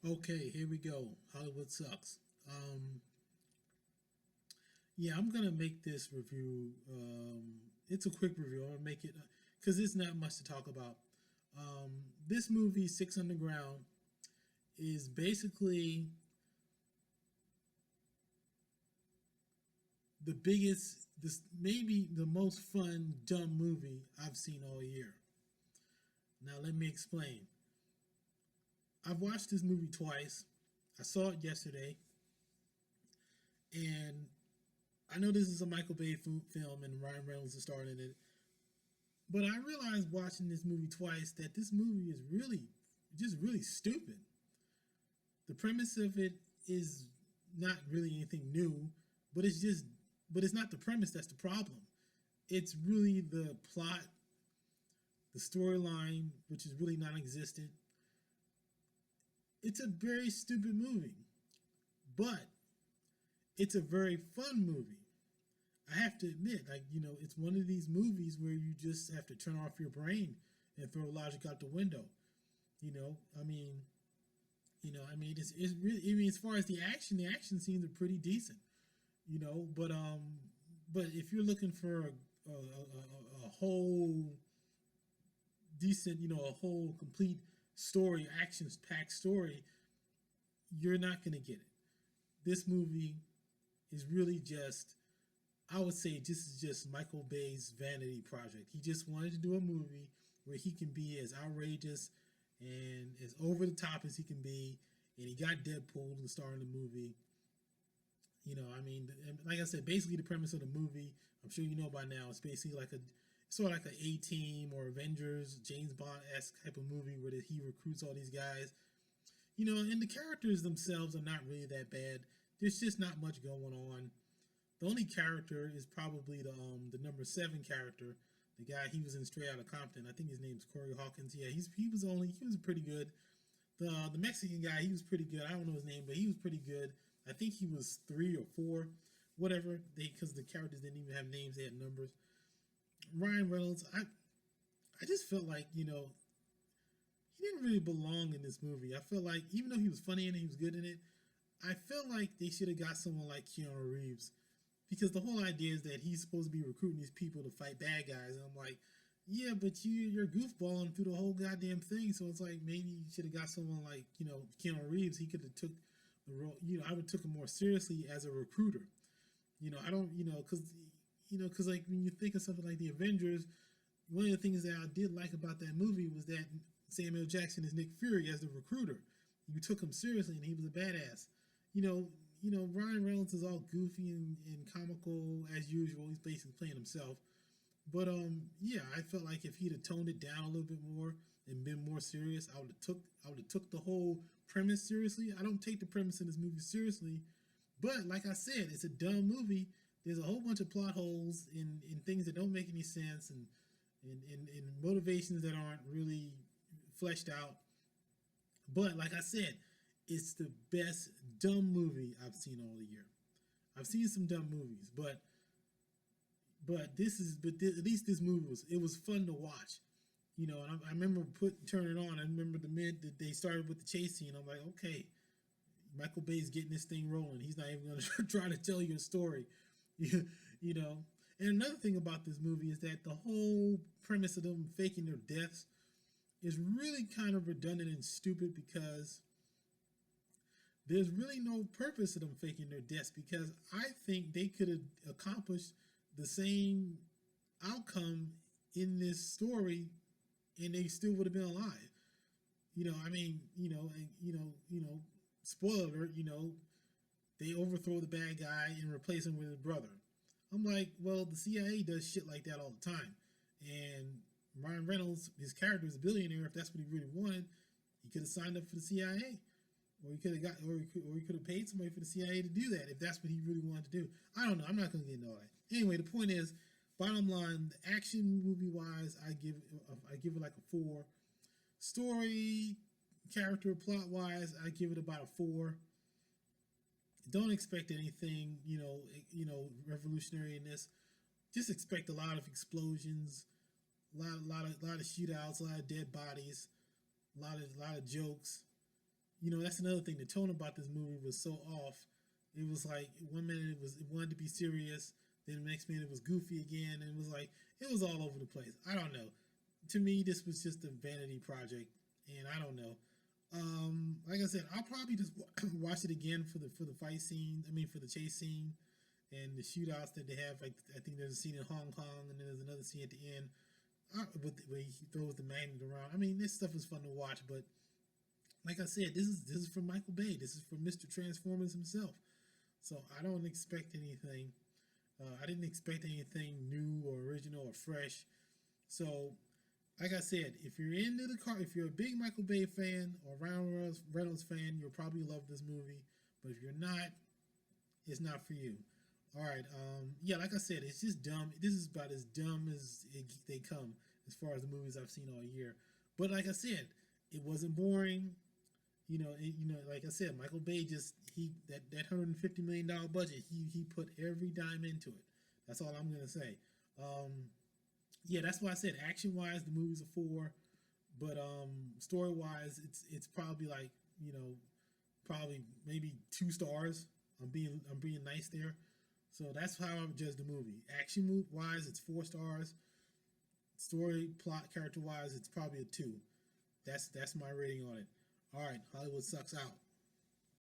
Okay, here we go. Hollywood sucks. Yeah, I'm gonna make this review. It's a quick review. I'm gonna make it because there's not much to talk about. This movie, Six Underground, is basically the biggest, this maybe the most fun dumb movie I've seen all year. Now let me explain. I've watched this movie twice. I saw it yesterday, and I know this is a Michael Bay film, and Ryan Reynolds is starring in it. But I realized watching this movie twice that this movie is really, just really stupid. The premise of it is not really anything new, but it's just, but it's not the premise that's the problem. It's really the plot, the storyline, which is really non-existent. It's a very stupid movie, but it's a very fun movie. I have to admit, like, it's one of these movies where you just have to turn off your brain and throw logic out the window. You know, I mean, it's really. I mean, as far as the action scenes are pretty decent. But if you're looking for a whole decent, a whole complete story, actions packed story, you're not gonna get it. This movie is really just, I would say this is just Michael Bay's vanity project. He just wanted to do a movie where he can be as outrageous and as over the top as he can be, and he got Deadpool to star in the movie. Like I said, basically the premise of the movie, I'm sure you know by now, it's basically like a sort of like an A Team or Avengers, James Bond esque type of movie where he recruits all these guys. And the characters themselves are not really that bad. There's just not much going on. The only character is probably the number 7 character, the guy he was in Straight Outta Compton. I think his name's Corey Hawkins. Yeah, he was pretty good. The Mexican guy, he was pretty good. I don't know his name, but he was pretty good. I think he was 3 or 4, whatever. Because the characters didn't even have names; they had numbers. Ryan Reynolds, I just felt like he didn't really belong in this movie. I felt like even though he was funny and he was good in it, I felt like they should have got someone like Keanu Reeves, because the whole idea is that he's supposed to be recruiting these people to fight bad guys. And I'm like, yeah, but you're goofballing through the whole goddamn thing. So it's like maybe you should have got someone like Keanu Reeves. He could have took the role. I would have took him more seriously as a recruiter. I don't because like when you think of something like the Avengers, one of the things that I did like about that movie was that Samuel Jackson is Nick Fury as the recruiter. You took him seriously, and he was a badass. Ryan Reynolds is all goofy and comical as usual. He's basically playing himself. But yeah, I felt like if he'd have toned it down a little bit more and been more serious, I would have took the whole premise seriously. I don't take the premise of this movie seriously, but like I said, it's a dumb movie. There's a whole bunch of plot holes in things that don't make any sense, and in motivations that aren't really fleshed out. But like I said, it's the best dumb movie I've seen all year. I've seen some dumb movies, at least this movie was fun to watch. And I remember turning it on. I remember the minute that they started with the chase scene. I'm like, okay, Michael Bay's getting this thing rolling. He's not even going to try to tell you a story, you know. And another thing about this movie is that the whole premise of them faking their deaths is really kind of redundant and stupid, because there's really no purpose of them faking their deaths, because I think they could have accomplished the same outcome in this story and they still would have been alive. Spoiler alert, they overthrow the bad guy and replace him with his brother. I'm like, well, the CIA does shit like that all the time. And Ryan Reynolds, his character is a billionaire. If that's what he really wanted, he could have signed up for the CIA. Or he could have or he could have paid somebody for the CIA to do that if that's what he really wanted to do. I don't know. I'm not going to get into all that. Anyway, the point is, bottom line, the action movie wise, I give it like a 4. Story, character, plot wise, I give it about a 4. Don't expect anything, revolutionary in this. Just expect a lot of explosions, a lot, lot of shootouts, a lot of dead bodies, a lot of jokes. that's another thing. The tone about this movie was so off. It was like 1 minute it wanted to be serious, then the next minute it was goofy again, and it was all over the place. I don't know. To me, this was just a vanity project, and I don't know. Like I said, I'll probably just watch it again for the fight scene. I mean, for the chase scene and the shootouts that they have. Like I think there's a scene in Hong Kong, and then there's another scene at the end where he throws the magnet around. I mean, this stuff is fun to watch, but like I said, this is from Michael Bay. This is from Mr. Transformers himself. So I don't expect anything. I didn't expect anything new or original or fresh. So, like I said, if you're into the car, if you're a big Michael Bay fan or Ryan Reynolds fan, you'll probably love this movie. But if you're not, it's not for you. All right. Yeah, like I said, it's just dumb. This is about as dumb as they come as far as the movies I've seen all year. But like I said, it wasn't boring. Like I said, Michael Bay that $150 million budget, he put every dime into it. That's all I'm gonna say. Yeah, that's why I said action wise the movie's a 4, but story wise it's probably like probably maybe 2 stars. I'm being nice there. So that's how I would judge the movie. Action wise, it's 4 stars. Story, plot, character wise, it's probably a 2. That's my rating on it. All right, Hollywood sucks out.